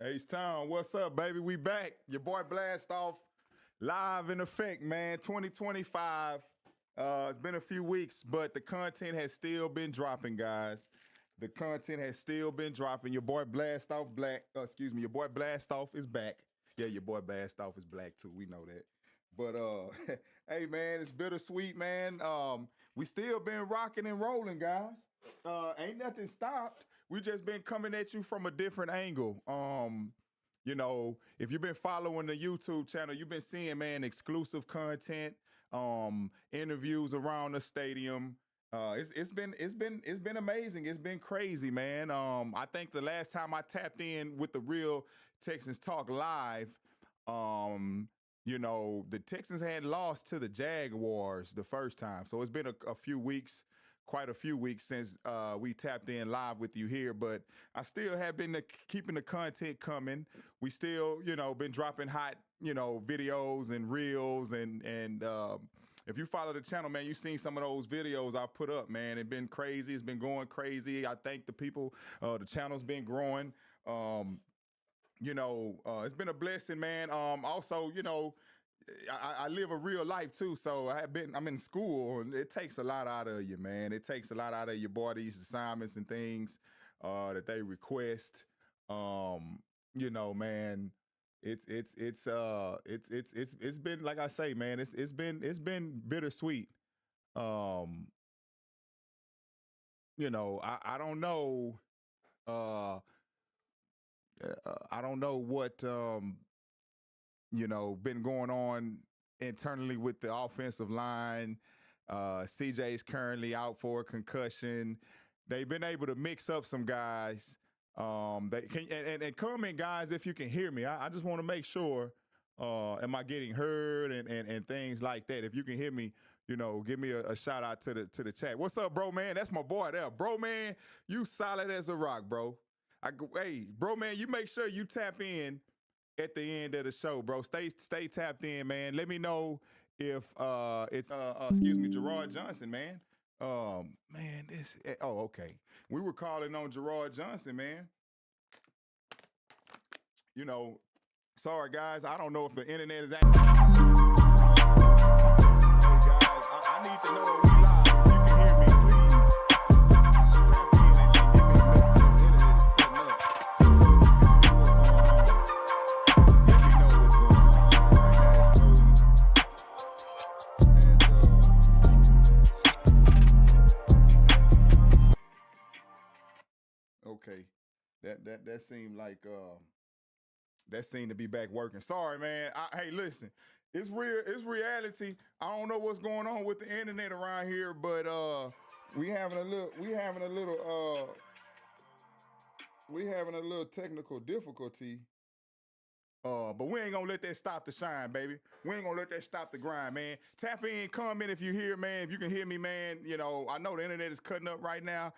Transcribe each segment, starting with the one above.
H-Town, what's up, baby? We back. Your boy Blastoff, live in effect, man. 2025. It's been a few weeks, but the content has still been dropping, guys. The content has still been dropping. Your boy Blastoff your boy Blastoff is back. Yeah, your boy Blastoff is black too. We know that. But hey man, it's bittersweet, man. We still been rocking and rolling, guys. Ain't nothing stopped. We just been coming at you from a different angle. You know, if you've been following the YouTube channel, you've been seeing, man, exclusive content, interviews around the stadium. It's been amazing. It's been crazy, man. I think the last time I tapped in with the RYL Texans Talk live, you know, the Texans had lost to the Jaguars the first time. So it's been a few weeks, quite a few weeks since we tapped in live with you here, but I still have been keeping the content coming. We still, you know, been dropping hot, you know, videos and reels and if you follow the channel, man, you've seen some of those videos I put up, man. It's been crazy. It's been going crazy. I thank the people. The channel's been growing. You know, it's been a blessing, man. Also, you know, I live a real life too, so I'm in school, and it takes a lot out of you, man. It takes a lot out of your boy, these assignments and things that they request. You know, man, it's been, like I say, man, it's been bittersweet. You know, I don't know. I don't know what you know, been going on internally with the offensive line. CJ's currently out for a concussion. They've been able to mix up some guys. They can and comment, guys, if you can hear me. I just want to make sure. Am I getting heard and things like that? If you can hear me, you know, give me a shout out to the chat. What's up, bro, man? That's my boy there, bro, man. You solid as a rock, bro. Hey, bro, man, you make sure you tap in at the end of the show, bro. Stay tapped in, man. Let me know if it's excuse me, Gerard Johnson, man. Man, okay. We were calling on Gerard Johnson, man. You know, sorry guys, I don't know if the internet is active. Hey guys, I need to know that we live. If you can hear me, please tap in and give me a message. This internet is cutting up. Okay, that seemed like that seemed to be back working. Sorry, man. Hey, listen, it's real. It's reality. I don't know what's going on with the internet around here, but we having a little technical difficulty. But we ain't gonna let that stop the shine, baby. We ain't gonna let that stop the grind, man. Tap in, comment if you hear, man. If you can hear me, man. You know, I know the internet is cutting up right now.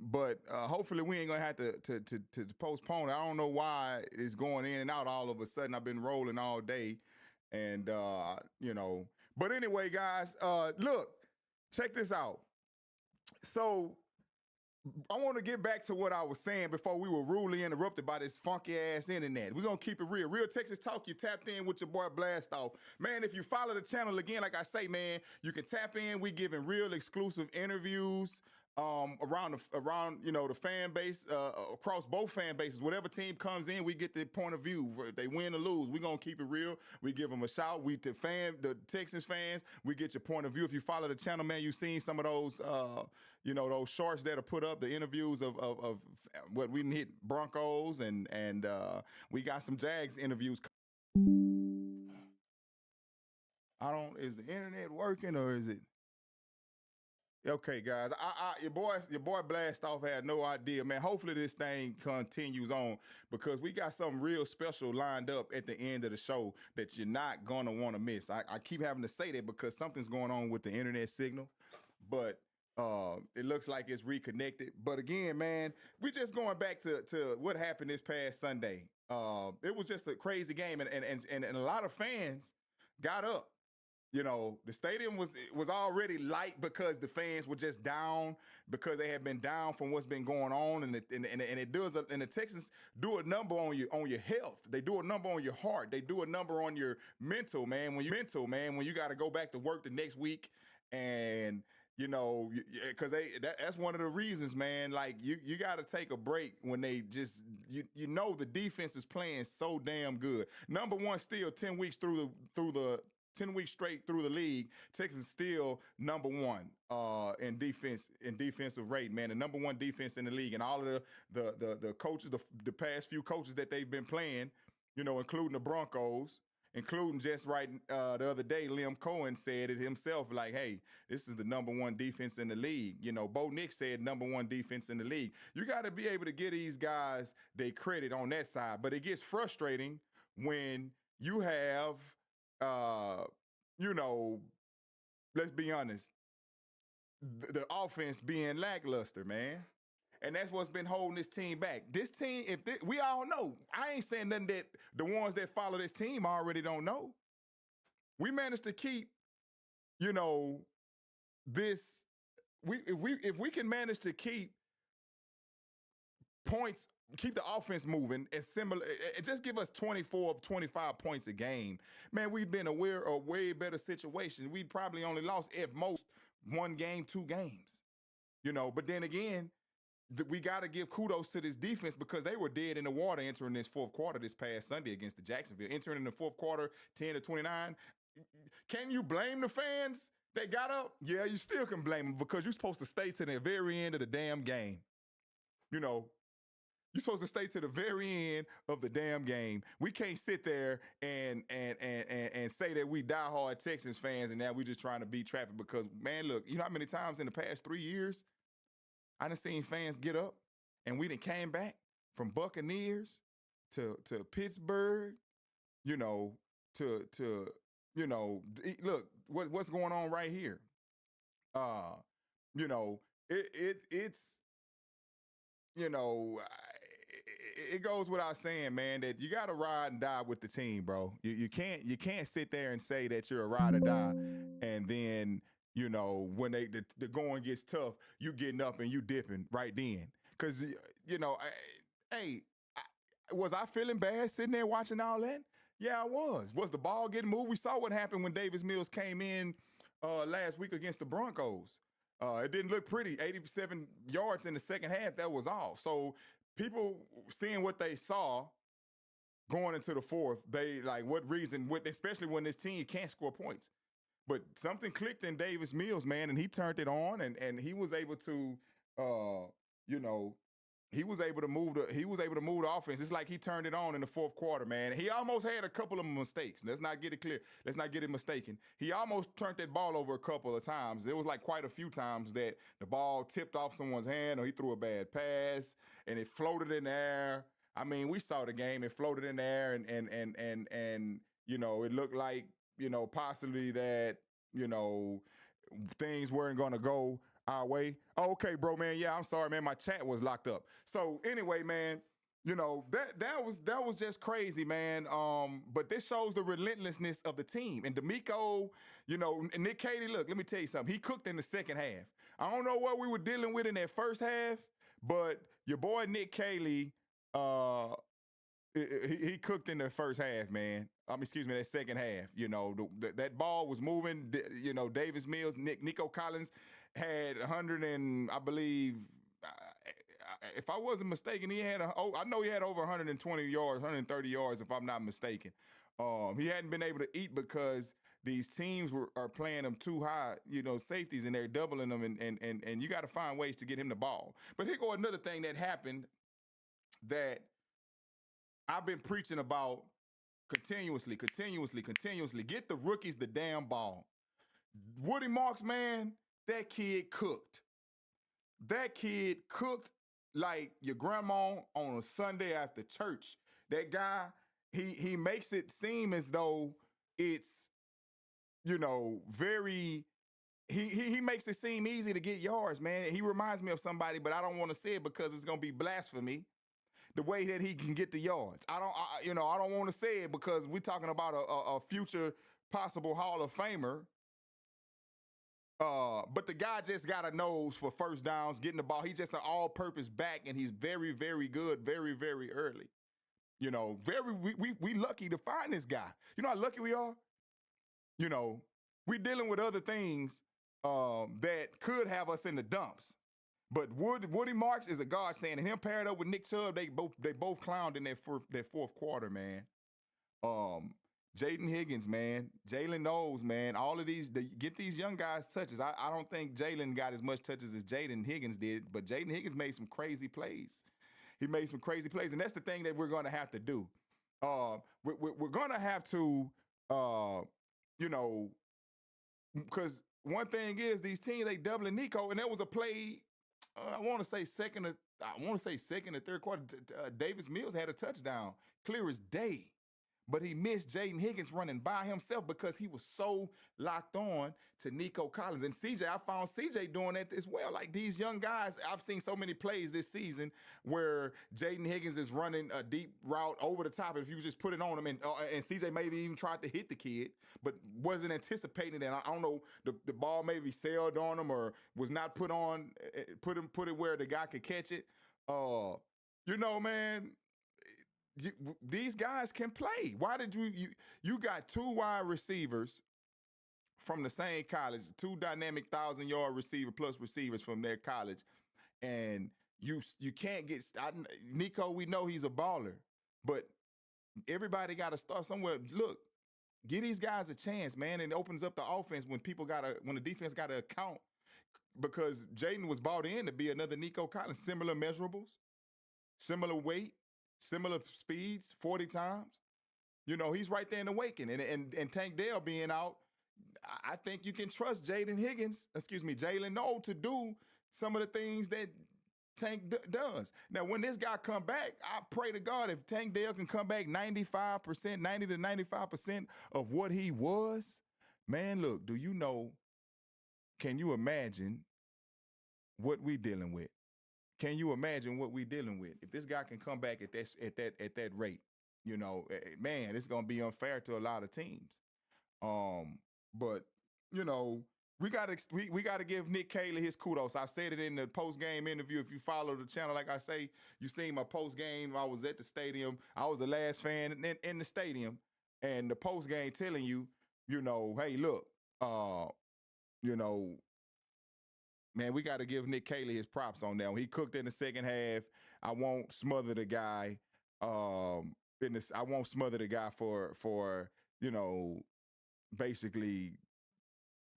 But hopefully we ain't gonna have to postpone it. I don't know why it's going in and out all of a sudden. I've been rolling all day, and you know. But anyway, guys, look, check this out. So I want to get back to what I was saying before we were rudely interrupted by this funky ass internet. We're gonna keep it real. RYL Texans Talk, you tapped in with your boy Blastoff. Man, if you follow the channel again, like I say, man, you can tap in. We giving real exclusive interviews. Around you know, the fan base, across both fan bases. Whatever team comes in, we get the point of view. If they win or lose, we're gonna keep it real. We give them a shout. The Texans fans, we get your point of view. If you follow the channel, man, you've seen some of those you know, those shorts that are put up, the interviews of what we hit Broncos and we got some Jags interviews. Is the internet working or is it? Okay, guys, your boy Blastoff had no idea, man. Hopefully this thing continues on because we got something real special lined up at the end of the show that you're not gonna want to miss. I keep having to say that because something's going on with the internet signal, but it looks like it's reconnected. But again, man, we just going back to what happened this past Sunday. It was just a crazy game, and a lot of fans got up The stadium was already light because the fans were just down because they had been down from what's been going on, and it does. And the Texans do a number on your health. They do a number on your heart. They do a number on your mental, man. When you got to go back to work the next week, and because that's one of the reasons, man. Like you got to take a break when they just the defense is playing so damn good. Number one, still 10 weeks through the 10 weeks straight through the league, Texas still number one in defensive rate, man. The number one defense in the league, and all of the coaches, the past few coaches that they've been playing, including the Broncos, including just the other day, Liam Cohen said it himself, like, hey, this is the number one defense in the league. Bo Nix said number one defense in the league. You got to be able to give these guys their credit on that side, but it gets frustrating when you have let's be honest, the offense being lackluster, man. And that's what's been holding this team back. This team, we all know, I ain't saying nothing that the ones that follow this team already don't know. We managed to keep, if we can manage to keep points, keep the offense moving, and similar, it just give us 24, 25 points a game. Man, we've been aware of a way better situation. We probably only lost at most one game, 2 games. But then again, we got to give kudos to this defense because they were dead in the water entering this fourth quarter this past Sunday against the Jacksonville. Entering in the fourth quarter, 10-29. Can you blame the fans that got up? Yeah, you still can blame them because you're supposed to stay to the very end of the damn game. You're supposed to stay to the very end of the damn game. We can't sit there and say that we diehard Texans fans and now we just trying to beat traffic because, man, look, you know how many times in the past 3 years I done seen fans get up and we done came back from Buccaneers to Pittsburgh, look, what's going on right here? It goes without saying, man, that you got to ride and die with the team, bro. You can't sit there and say that you're a ride or die, and then when the going gets tough, you getting up and you dipping right then. Because was I feeling bad sitting there watching all that? Yeah, I was. Was the ball getting moved? We saw what happened when Davis Mills came in last week against the Broncos. It didn't look pretty. 87 yards in the second half, that was all. So people seeing what they saw going into the fourth, they like especially when this team can't score points. But something clicked in Davis Mills, man, and he turned it on and he was able to he was able to move the offense. It's like he turned it on in the fourth quarter, man. He almost had a couple of mistakes. Let's not get it clear. Let's not get it mistaken. He almost turned that ball over a couple of times. There was like quite a few times that the ball tipped off someone's hand or he threw a bad pass and it floated in the air. I mean, we saw the game. It floated in the air and it looked like, possibly that, things weren't going to go our way. Oh, okay, bro, man. Yeah, I'm sorry, man. My chat was locked up. So anyway, man, that was just crazy, man. But this shows the relentlessness of the team. And D'Amico, and Nick Cady, look, let me tell you something. He cooked in the second half. I don't know what we were dealing with in that first half, but your boy Nick Cady, he cooked in the first half, man. That second half. That ball was moving. Davis Mills, Nico Collins had 100 and I believe, if I wasn't mistaken, he had I know he had over 120 yards, 130 yards, if I'm not mistaken. He hadn't been able to eat because these teams are playing him too high, safeties, and they're doubling them, and you got to find ways to get him the ball. But here go another thing that happened that I've been preaching about continuously. Get the rookies the damn ball. Woody Marks, man, that kid cooked. That kid cooked like your grandma on a Sunday after church. That guy, he makes it seem as though it's, very, he makes it seem easy to get yards, man. He reminds me of somebody, but I don't want to say it because it's going to be blasphemy. The way that he can get the yards. I don't want to say it because we're talking about a future possible Hall of Famer. But the guy just got a nose for first downs, getting the ball. He's just an all-purpose back, and he's very, very good, very, very early. You know, we lucky to find this guy. You know how lucky we are? You know, we're dealing with other things that could have us in the dumps. But Woody Marks is a godsend, and him paired up with Nick Chubb, they both clowned in that fourth quarter, man. Jaden Higgins, man, Jalen Knowles, man, all of these, get these young guys touches. I don't think Jalen got as much touches as Jaden Higgins did, but Jaden Higgins made some crazy plays. He made some crazy plays, and that's the thing that we're going to have to do. We're going to have to, you know, because one thing is these teams, they doubling Nico, and there was a play, I want to say second or third quarter, Davis Mills had a touchdown, clear as day. But he missed Jaden Higgins running by himself because he was so locked on to Nico Collins. And CJ, I found CJ doing that as well. Like these young guys, I've seen so many plays this season where Jaden Higgins is running a deep route over the top. If you just put it on him, and CJ maybe even tried to hit the kid, but wasn't anticipating it. And I don't know, the ball maybe sailed on him or was not put it where the guy could catch it. You know, man, these guys can play. Why did you got two wide receivers from the same college, two dynamic 1,000-yard receiver plus receivers from their college, and you can't get Nico. We know he's a baller, but everybody got to start somewhere. Look, give these guys a chance, man, and it opens up the offense when the defense got to account, because Jaden was bought in to be another Nico Collins, similar measurables, similar weight, similar speeds, 40 times. You know, he's right there in the waking. And Tank Dell being out, I think you can trust Jalen Noel to do some of the things that Tank does. Now, when this guy come back, I pray to God if Tank Dell can come back 95%, 90 to 95% of what he was, man, look, can you imagine what we dealing with? Can you imagine what we're dealing with? If this guy can come back at that rate, you know, man, it's gonna be unfair to a lot of teams. But you know, we gotta give Nick Caley his kudos. I said it in the post-game interview. If you follow the channel, like I say, you seen my post-game. I was at the stadium. I was the last fan in the stadium, and the post-game telling you, you know, hey, look, you know, man, we got to give Nick Caley his props on that. When he cooked in the second half, I won't smother the guy. I won't smother the guy for you know, basically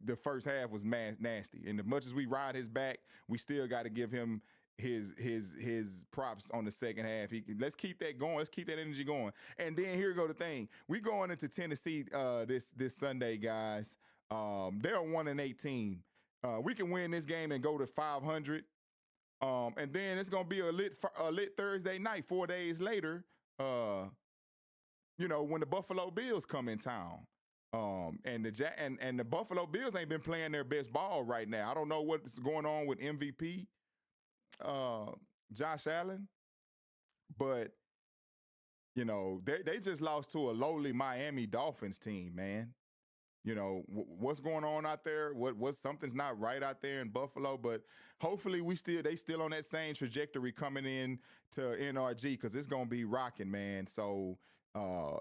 the first half was nasty. And as much as we ride his back, we still got to give him his props on the second half. Let's keep that going. Let's keep that energy going. And then here go the thing. We going into Tennessee this Sunday, guys. They're 1-18. We can win this game and go to 500. And then it's gonna be a lit Thursday night, 4 days later. You know, when the Buffalo Bills come in town. And the Buffalo Bills ain't been playing their best ball right now. I don't know what's going on with MVP Josh Allen, but you know, they just lost to a lowly Miami Dolphins team, man. You know, what's going on out there? Something's not right out there in Buffalo, but hopefully they still on that same trajectory coming in to NRG, because it's going to be rocking, man. So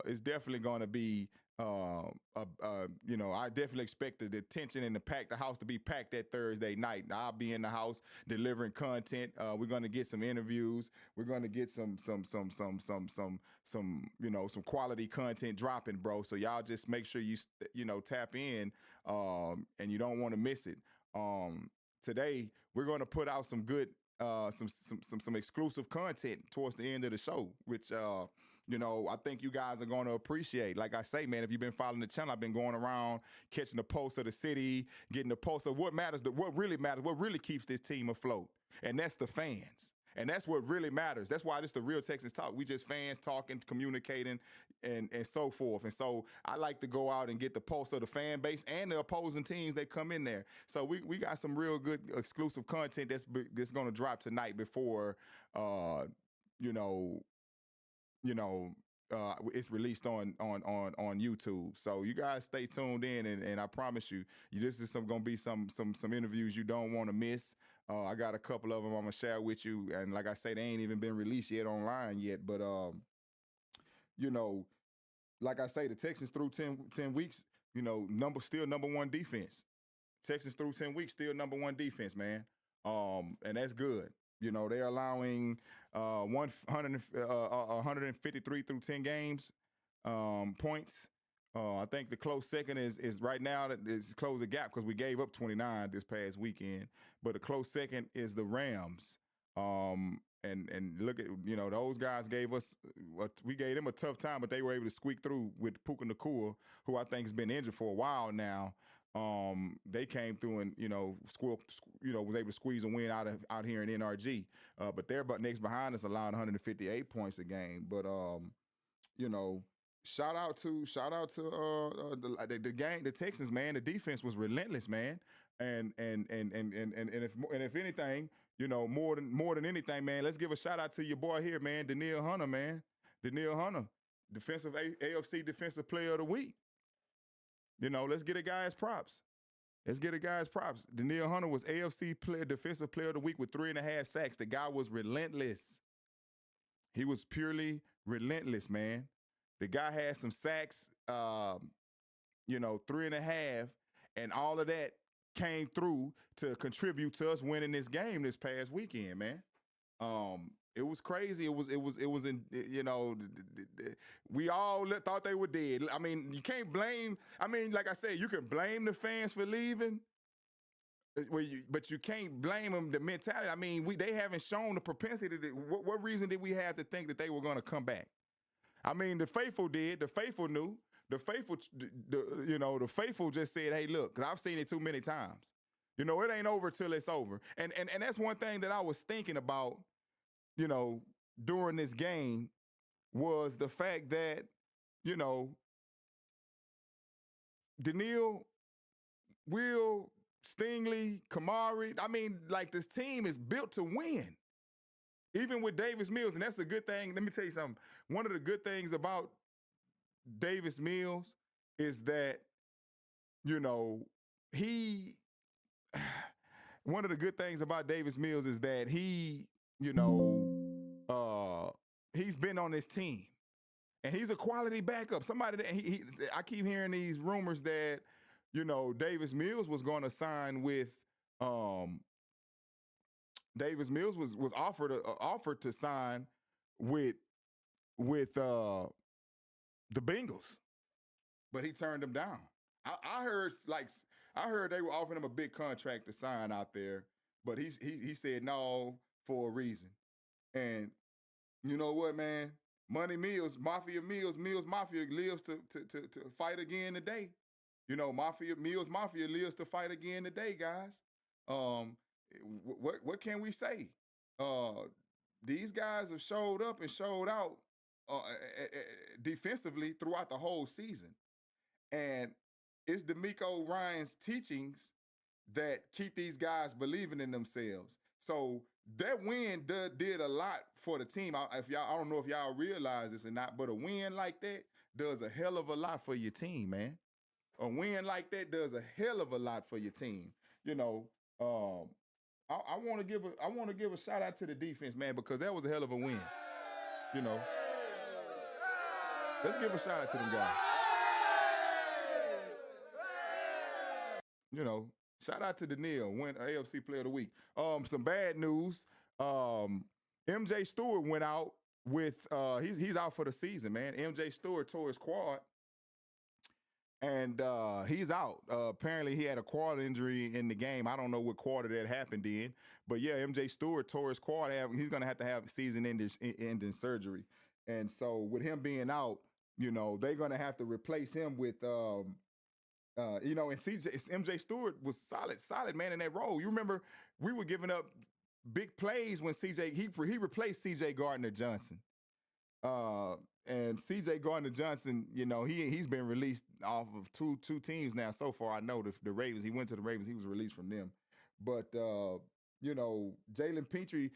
it's definitely going to be, you know, I definitely expect the tension and the house to be packed that Thursday night. I'll be in the house delivering content. We're going to get some interviews. We're going to get some you know, some quality content dropping, bro. So y'all just make sure you know, tap in, and you don't want to miss it. Today we're going to put out some good, some exclusive content towards the end of the show, which, you know, I think you guys are going to appreciate. Like I say, man, if you've been following the channel, I've been going around catching the pulse of the city, getting the pulse of what matters, what really matters, what really keeps this team afloat. And that's the fans. And that's what really matters. That's why this the Real Texans Talk. We just fans talking, communicating, and so forth. And so I like to go out and get the pulse of the fan base and the opposing teams that come in there. So we got some real good exclusive content that's going to drop tonight before, you know, it's released on YouTube. So you guys stay tuned in, and I promise you, this is gonna be some interviews you don't want to miss. I got a couple of them I'm gonna share with you, and like I say, they ain't even been released yet online yet. But like I say, the Texans through 10 weeks, still number one defense. Texans through 10 weeks, still number one defense, man. And that's good. They're allowing 153 through 10 games points. I think the close second is right now is close the gap because we gave up 29 this past weekend. But the close second is the Rams. And look at, those guys we gave them a tough time, but they were able to squeak through with Puka Nacua, who I think has been injured for a while now. They came through and, was able to squeeze a win out here in NRG. But they're next behind us, allowing 158 points a game. But, shout out to the gang, the Texans, man. The defense was relentless, man. And if anything, more than anything, man, let's give a shout out to your boy here, man, Darryl Hunter, man. Darryl Hunter, defensive AFC Defensive Player of the Week. Let's get a guy's props. Darryl Hunter was AFC Defensive Player of the Week with 3.5 sacks. The guy was relentless. He was purely relentless, man. The guy had some sacks, 3.5, and all of that came through to contribute to us winning this game this past weekend, man. It was crazy. We all thought they were dead. I mean, you can't blame, like I said, you can blame the fans for leaving, but you can't blame them, the mentality. They haven't shown the propensity. What reason did we have to think that they were going to come back? The faithful did. The faithful knew. The faithful just said, hey, look, because I've seen it too many times. It ain't over till it's over. And that's one thing that I was thinking about, during this game was the fact that, Daniil, Will, Stingley, Kamari, this team is built to win. Even with Davis Mills, and that's a good thing. Let me tell you something. One of the good things about Davis Mills is that, one of the good things about Davis Mills is that he, he's been on this team. And he's a quality backup. Somebody that I keep hearing these rumors that, Davis Mills was going to sign with Davis Mills was offered to sign with the Bengals, but he turned them down. I heard they were offering him a big contract to sign out there, but he said no for a reason. And you know what, man? Money Mills, Mafia Mills Mafia lives to fight again today. Mills Mafia lives to fight again today, guys. What can we say? These guys have showed up and showed out defensively throughout the whole season. And it's DeMeco Ryans' teachings that keep these guys believing in themselves. So that win did a lot for the team. I don't know if y'all realize this or not, but a win like that does a hell of a lot for your team, man. A win like that does a hell of a lot for your team. I want to give a shout out to the defense, man, because that was a hell of a win. Let's give a shout out to them guys. Shout out to Daniil, win AFC Player of the Week. Some bad news. MJ Stewart went out with he's out for the season, man. MJ Stewart tore his quad, and he's out. Apparently, he had a quad injury in the game. I don't know what quarter that happened in, but yeah, MJ Stewart tore his quad. He's going to have season-ending surgery, and so with him being out, they're going to have to replace him with. And MJ Stewart was solid man in that role. You remember we were giving up big plays when he replaced CJ Gardner-Johnson. And CJ Gardner-Johnson, he's been released off of two teams now so far. I know the Ravens. He went to the Ravens. He was released from them. But Jalen Petrie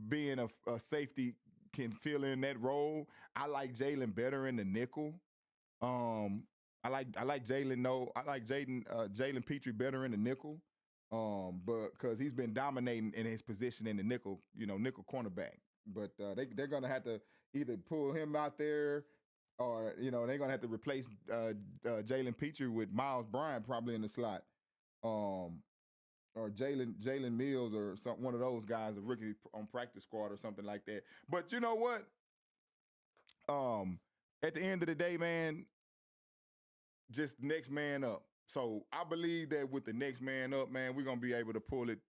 being a safety can fill in that role. I like Jalen better in the nickel. I like Jalen. No, I like Jalen Petrie better in the nickel. But because he's been dominating in his position in the nickel, nickel cornerback. But they're gonna have to either pull him out there, or they're gonna have to replace Jalen Petrie with Miles Bryant probably in the slot. Or Jalen Mills or one of those guys, a rookie on practice squad or something like that. But you know what? At the end of the day, man, just next man up. So I believe that with the next man up, man, we're gonna be able to pull it,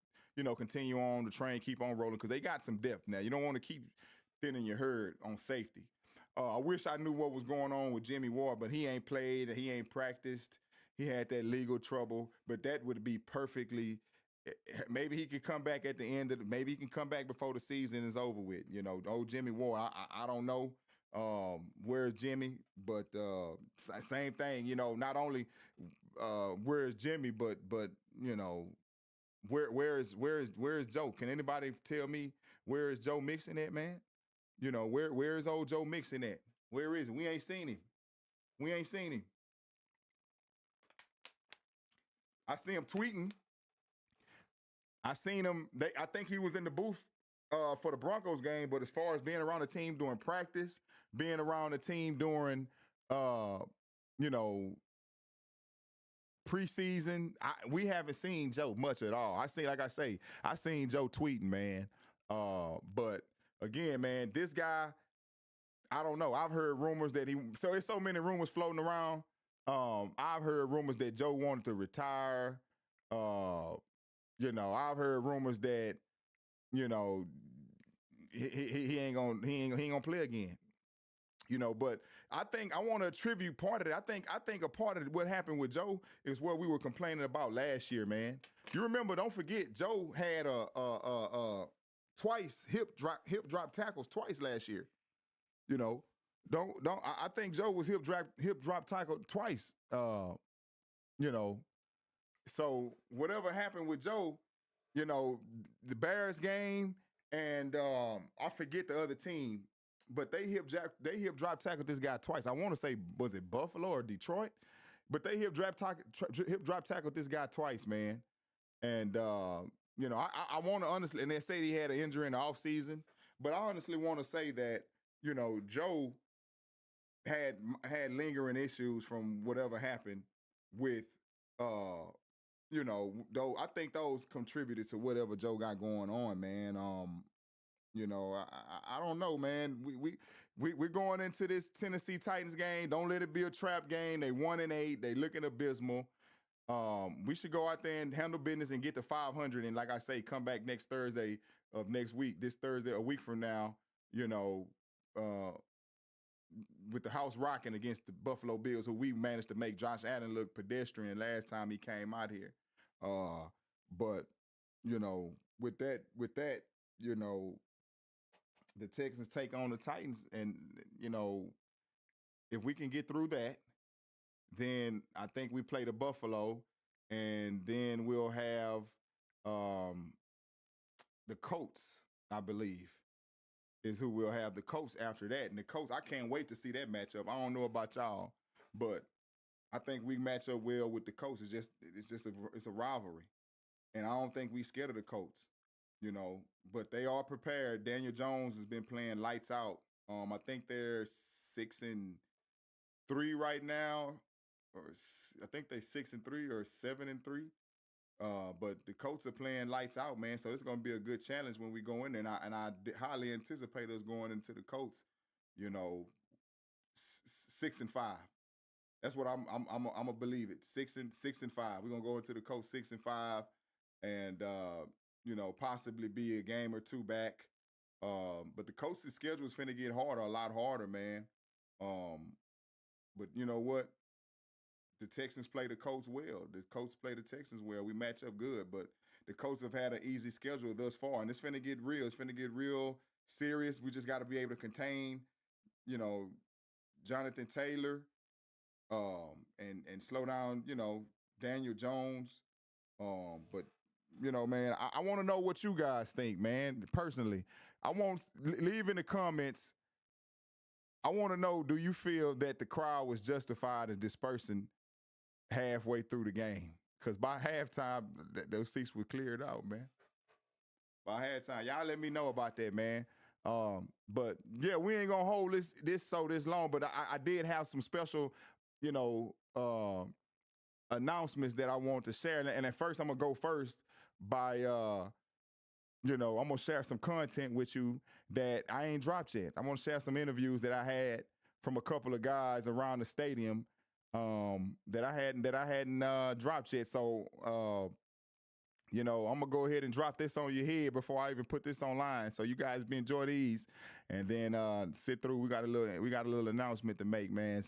continue on the train, keep on rolling, because they got some depth now. You don't want to keep thinning your herd on safety. I wish I knew what was going on with Jimmy Ward, but he ain't played, he ain't practiced. He had that legal trouble, but that would be perfectly. Maybe he could come back at the end of maybe he can come back before the season is over with. Old Jimmy Ward, I don't know where's Jimmy, but same thing, not only where's Jimmy, but where is Joe? Can anybody tell me where is Joe Mixon at, man? Where is old Joe Mixon at? Where is he? We ain't seen him. I see him tweeting. I seen him. I think he was in the booth for the Broncos game. But as far as being around the team during practice, being around the team during, preseason, we haven't seen Joe much at all. I seen Joe tweeting, man. But again, man, this guy, I don't know. I've heard rumors that there's so many rumors floating around. I've heard rumors that Joe wanted to retire. I've heard rumors that, he ain't gonna play again. But I think I want to attribute part of it. I think a part of what happened with Joe is what we were complaining about last year, man. You remember? Don't forget, Joe had twice hip drop tackles twice last year. I think Joe was hip drop tackle twice. So whatever happened with Joe, the Bears game, and I forget the other team, but they hip drop tackled this guy twice. I want to say, was it Buffalo or Detroit? But they hip drop tackled this guy twice, man. And I want to honestly, and they say he had an injury in the offseason, but I honestly want to say that Joe had lingering issues from whatever happened with though I think those contributed to whatever Joe got going on, man. I don't know, man. We're going into this Tennessee Titans game. Don't let it be a trap game. They 1-8. They looking abysmal. We should go out there and handle business and get to 500. And like I say, come back next Thursday of next week. This Thursday, a week from now, with the house rocking against the Buffalo Bills, who we managed to make Josh Allen look pedestrian last time he came out here. But with that, the Texans take on the Titans, and if we can get through that, then I think we play the Buffalo, and then we'll have the Colts, I believe, is who we'll have. The Colts after that. And the Colts, I can't wait to see that matchup. I don't know about y'all, but I think we match up well with the Colts. It's a rivalry. And I don't think we scared of the Colts, but they are prepared. Daniel Jones has been playing lights out. I think they're 6-3 right now, or I think they're 6-3 or 7-3. But the Colts are playing lights out, man. So it's going to be a good challenge when we go in there. And I highly anticipate us going into the Colts, 6-5. That's what I'm gonna believe it. 6-5. We're gonna go into the Colts 6-5, and possibly be a game or two back. But the Colts' schedule is finna get harder, a lot harder, man. But you know what? The Texans play the Colts well. The Colts play the Texans well. We match up good, but the Colts have had an easy schedule thus far, and it's finna get real. It's finna get real serious. We just got to be able to contain, Jonathan Taylor, and slow down, Daniel Jones. But man, I want to know what you guys think, man. Personally, I want leave in the comments. I want to know, do you feel that the crowd was justified in dispersing halfway through the game? Because by halftime, those seats were cleared out, man. By halftime, y'all let me know about that, man. But yeah, we ain't gonna hold this long. But I did have some special, you know, announcements that I want to share. And at first, I'm gonna go first by I'm gonna share some content with you that I ain't dropped yet. I'm gonna share some interviews that I had from a couple of guys around the stadium that I hadn't dropped yet. So I'm gonna go ahead and drop this on your head before I even put this online. So you guys enjoy these, and then sit through. We got a little announcement to make, man.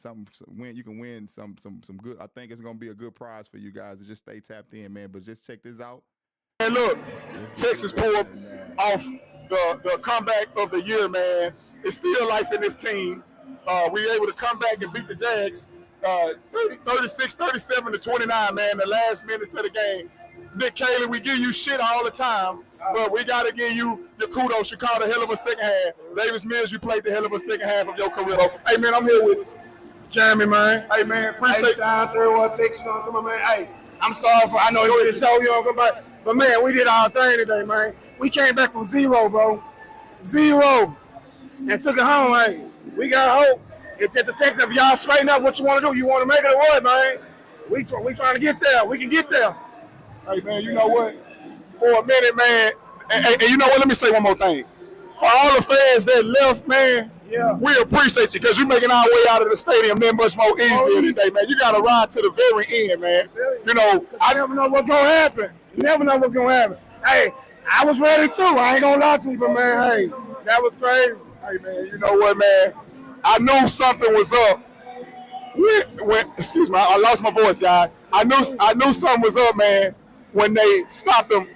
You can win some good. I think it's gonna be a good prize for you guys to just stay tapped in, man. But just check this out. And look, Texas pulled off the comeback of the year, man. It's still life in this team. We were able to come back and beat the Jags 36-37 to 29, man, the last minutes of the game. Nick Cayley, we give you shit all the time, but we got to give you your kudos. You called a hell of a second half. Davis Mills, you played the hell of a second half of your career. Hey, man, I'm here with Jeremy, man. Hey, man, appreciate it. RYL Texans on my man. Hey, I'm sorry I know it's so young, but man, we did our thing today, man. We came back from 0, bro. 0. And took it home, man. We got hope. It's at the Texans. If y'all straighten up what you want to do, you want to make it or what, man? We trying to get there. We can get there. Hey, man, you know what? For a minute, man, and you know what? Let me say one more thing. For all the fans that left, man, we appreciate you because you're making our way out of the stadium that much more easier today, man. You got to ride to the very end, man. You know, I never know what's going to happen. You never know what's going to happen. Hey, I was ready, too. I ain't going to lie to you, but, man, hey, that was crazy. Hey, man, you know what, man? I knew something was up. Excuse me, I lost my voice, guys. I knew something was up, man, when they stopped them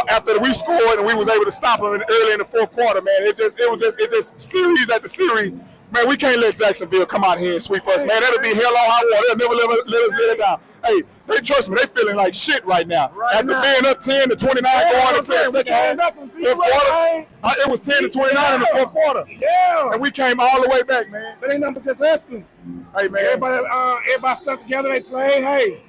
after we scored and we was able to stop them early in the fourth quarter, man. It just series after series. Man, we can't let Jacksonville come out here and sweep us, man. That'll be hell on high water. They'll never let us let it down. Hey, they trust me. They feeling like shit right now. After being up 10 to 29 going into the second half, fourth quarter, it was 10 to 29 in the fourth quarter. Yeah. And we came all the way back, man. But ain't nothing but just hustling. Hey, man. Everybody stuck together. They played. Hey,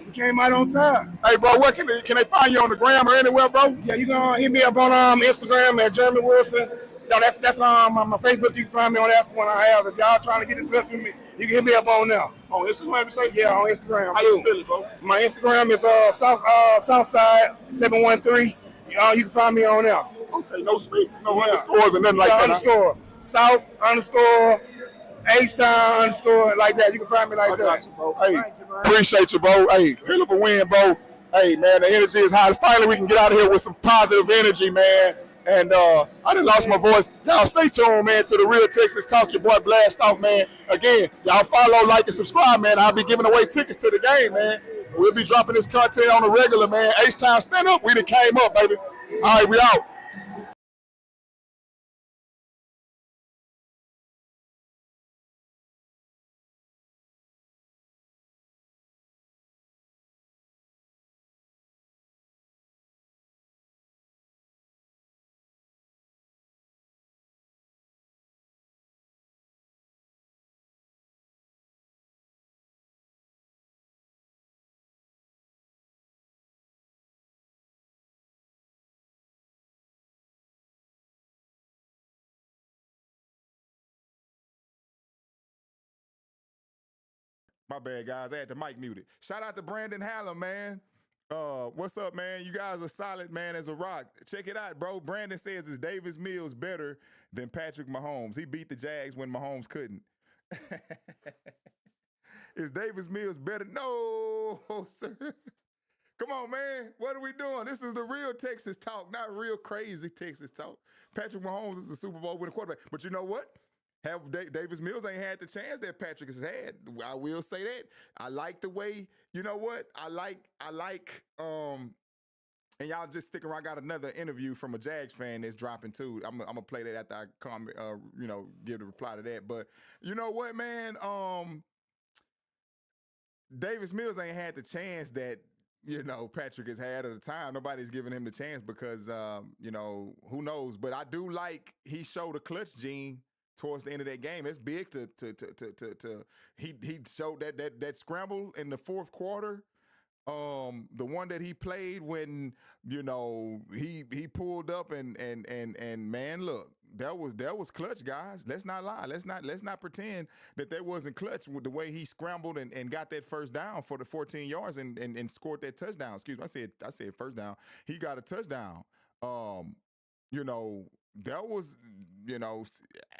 we came out on top. Hey, bro, where can they find you on the gram or anywhere, bro? Yeah, you can hit me up on Instagram at Jeremy Wilson. No, that's my Facebook. You can find me on that one I have. If y'all trying to get in touch with me, you can hit me up on there. On Instagram, you say? Yeah, on Instagram. How you spell it, bro? My Instagram is Southside 713. You can find me on there. Okay, no spaces, no underscores, and nothing like that. Underscore South underscore H-Town underscore like that. You can find me like that. Got you, bro. Hey, appreciate you, bro. Hey, hell of a win, bro. Hey, man, the energy is high. Finally, we can get out of here with some positive energy, man. And I done lost my voice. Y'all stay tuned, man, to the RYL Texans Talk. Your boy Blastoff, man. Again, y'all follow, like, and subscribe, man. I'll be giving away tickets to the game, man. We'll be dropping this content on the regular, man. H-Town, stand up. We done came up, baby. All right, we out. My bad, guys. I had the mic muted. Shout out to Brandon Hallam, man. What's up, man? You guys are solid, man, as a rock. Check it out, bro. Brandon says, is Davis Mills better than Patrick Mahomes? He beat the Jags when Mahomes couldn't. Is Davis Mills better? No, sir. Come on, man. What are we doing? This is the real Texas talk, not real crazy Texas talk. Patrick Mahomes is a Super Bowl winning quarterback. But you know what? Davis Mills ain't had the chance that Patrick has had. I will say that. I like the way, you know what? I like, and y'all just stick around. I got another interview from a Jags fan that's dropping too. I'm gonna play that after I comment, give the reply to that. But you know what, man? Davis Mills ain't had the chance that Patrick has had at the time. Nobody's giving him the chance because, who knows? But I do like he showed a clutch gene towards the end of that game. It's big to he showed that scramble in the fourth quarter. The one that he played when he pulled up and man, look, that was clutch, guys. Let's not lie. Let's not pretend that wasn't clutch with the way he scrambled and got that first down for the 14 yards and scored that touchdown. Excuse me, I said first down. He got a touchdown. That was,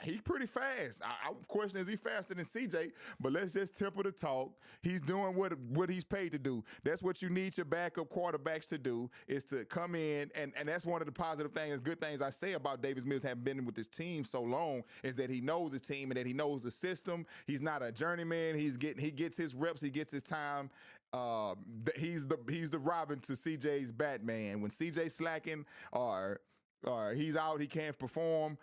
he pretty fast. I question, is he faster than CJ? But let's just temper the talk. He's doing what he's paid to do. That's what you need your backup quarterbacks to do, is to come in, and that's one of the positive things, good things I say about Davis Mills having been with this team so long, is that he knows the team and that he knows the system. He's not a journeyman. He gets his reps, he gets his time. He's the Robin to CJ's Batman. When CJ slacking or he's out, he can't perform.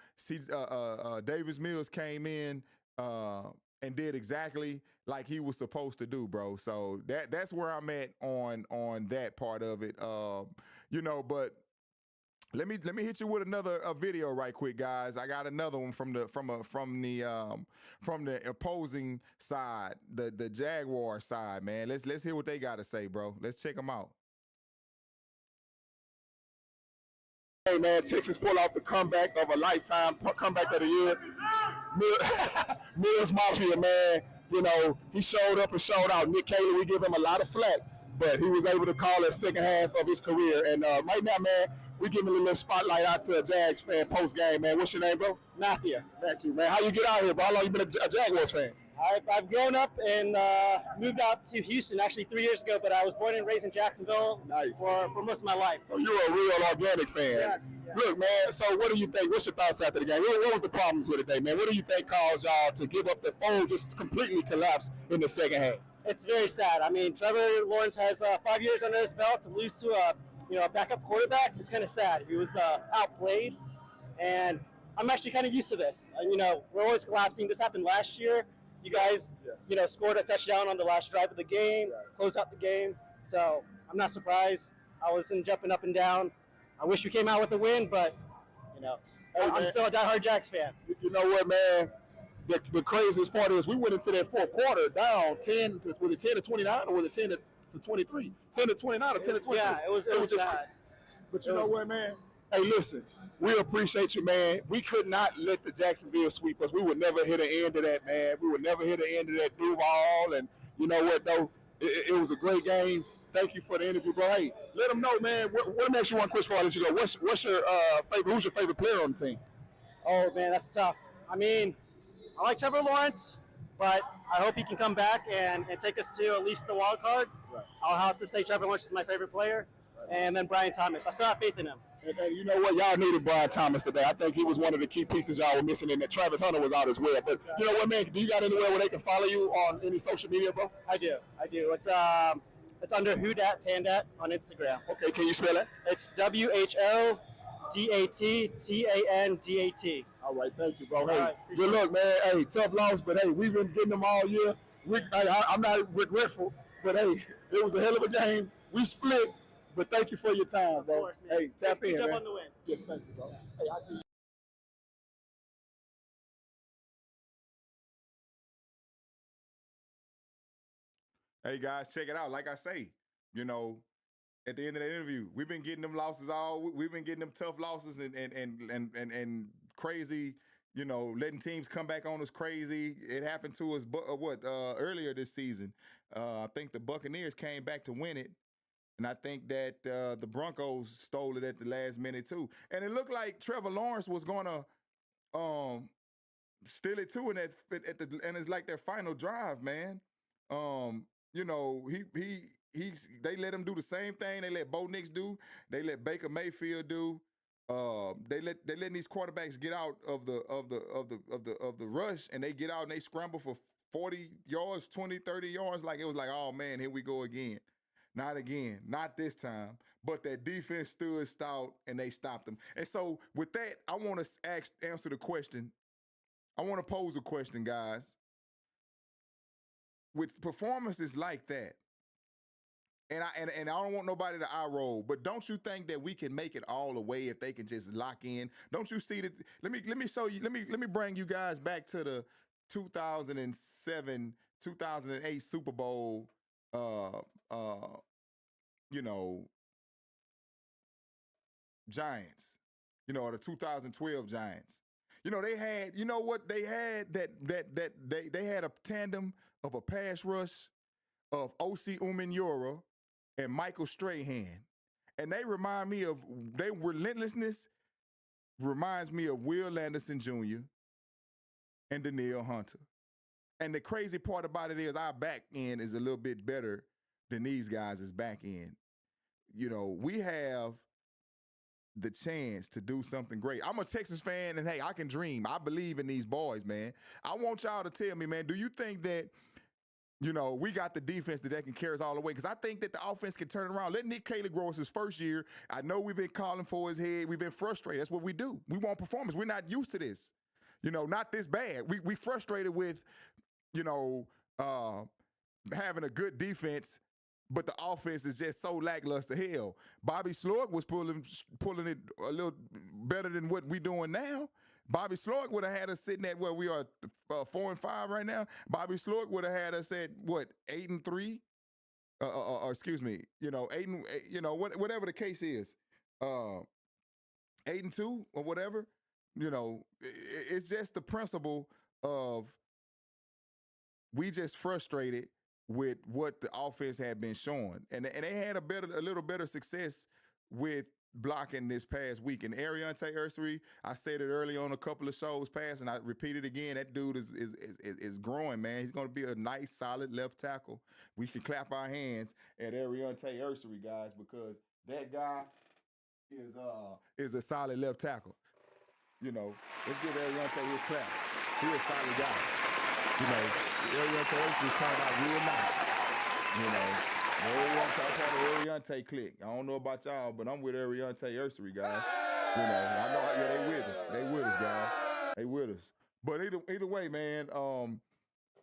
Davis Mills came in and did exactly like he was supposed to do, bro. So that's where I'm at on that part of it. But let me hit you with another video right quick, guys. I got another one from the opposing side, the Jaguar side, man. Let's hear what they got to say, bro. Let's check them out. Hey, man, Texas pull off the comeback of a lifetime, comeback of the year. Mills Mafia, man. He showed up and showed out. Nick Cayley, we give him a lot of flack, but he was able to call that second half of his career. And right now, man, we giving a little spotlight out to a Jags fan post-game, man. What's your name, bro? Mafia. Matthew, man. How you get out here, bro? How long you been a Jaguars fan? I've grown up and moved out to Houston actually 3 years ago, but I was born and raised in Jacksonville for most of my life. So you're a real organic fan. Yes. Look, man, so what do you think? What's your thoughts after the game? What was the problems here today, man? What do you think caused y'all to give up the fold, just completely collapse in the second half? It's very sad. I mean, Trevor Lawrence has 5 years under his belt. To lose to a backup quarterback, it's kind of sad. He was outplayed, and I'm actually kind of used to this. We're always collapsing. This happened last year. You guys, scored a touchdown on the last drive of the game, closed out the game. So I'm not surprised. I wasn't jumping up and down. I wish we came out with a win, but, I'm still a diehard Jags fan. You know what, man? The craziest part is we went into that fourth quarter down 10 to 29 or was it 10 to 23? 10 to 29 or 10 to 23? Yeah, it was just bad. But you know what, man? Hey, listen, we appreciate you, man. We could not let the Jacksonville sweep us. We would never hit the end of that, man. We would never hit the end of that Duval. And you know what, though? It was a great game. Thank you for the interview, bro. Hey, let them know, man. What makes you one question before I let you go? What's your favorite? Who's your favorite player on the team? Oh, man, that's tough. I mean, I like Trevor Lawrence, but I hope he can come back and take us to at least the wild card. Right. I'll have to say Trevor Lawrence is my favorite player, and then Brian Thomas. I still have faith in him. And you know what? Y'all needed Brian Thomas today. I think he was one of the key pieces y'all were missing, and that Travis Hunter was out as well. But you know what, man? Do you got anywhere where they can follow you on any social media, bro? I do. It's under Whodat on Instagram. Okay, can you spell that? It's WHODATTANDAT. All right, thank you, bro. Hey, right, good luck, man. Hey, tough loss, but hey, we've been getting them all year. I'm not regretful, but hey, it was a hell of a game. We split, but thank you for your time, bro. Of course, man. Hey, tap in, Jump man. on the win. Yes, thank you, bro. Hey, Hey guys, check it out. Like I say, at the end of the interview, we've been getting them losses we've been getting them tough losses and crazy, letting teams come back on us crazy. It happened to us earlier this season. I think the Buccaneers came back to win it. And I think that the Broncos stole it at the last minute too. And it looked like Trevor Lawrence was gonna steal it too, and it's like their final drive, man. They let him do the same thing they let Bo Nix do. They let Baker Mayfield do. They letting these quarterbacks get out of the rush, and they get out and they scramble for 40 yards, 20, 30 yards. Like it was like, oh man, here we go again. Not again, not this time. But that defense stood stout and they stopped them. And so with that, I want to answer the question. I want to pose a question, guys. With performances like that, And I don't want nobody to eye roll, but don't you think that we can make it all the way if they can just lock in? Don't you see that? Let me show you. Let me bring you guys back to the 2007, 2008 Super Bowl. You know, Giants. You know, the 2012 Giants. You know, they had. You know what they had? They had a tandem of a pass rush of O.C. Umenyiora and Michael Strahan. And they remind me of, their relentlessness reminds me of Will Anderson Jr. and Danielle Hunter. And the crazy part about it is our back end is a little bit better than these guys' back end. You know, we have the chance to do something great. I'm a Texas fan, and hey, I can dream. I believe in these boys, man. I want y'all to tell me, man, do you think that, you know, we got the defense that can carry us all the way? Because I think that the offense can turn around. Let Nick Caley grow us his first year. I know we've been calling for his head. We've been frustrated. That's what we do. We want performance. We're not used to this. You know, not this bad. We frustrated with, you know, having a good defense, but the offense is just so lackluster. Hell, Bobby Slork was pulling it a little better than what we doing now. Bobby Slork would have had us sitting at where we are 4-5 right now. Bobby Slork would have had us at what, 8-3, or excuse me, you know, 8 and, you know, whatever the case is, 8-2 or whatever. You know, it's just the principle of we just frustrated with what the offense had been showing, and they had a little better success with blocking this past week. And Ariante Ursery, I said it early on a couple of shows past, and I repeat it again. That dude is growing, man. He's going to be a nice, solid left tackle. We can clap our hands at Ariante Ursery, guys, because that guy is a solid left tackle. You know, let's give Ariante his clap. He's a solid guy. You know, Ariante Ursery's turned out real nice. You know. Ariante click. I don't know about y'all, but I'm with Ariante Ursery, guys. You know, I know, yeah, they with us. They with us, guys. They with us. But either way, man,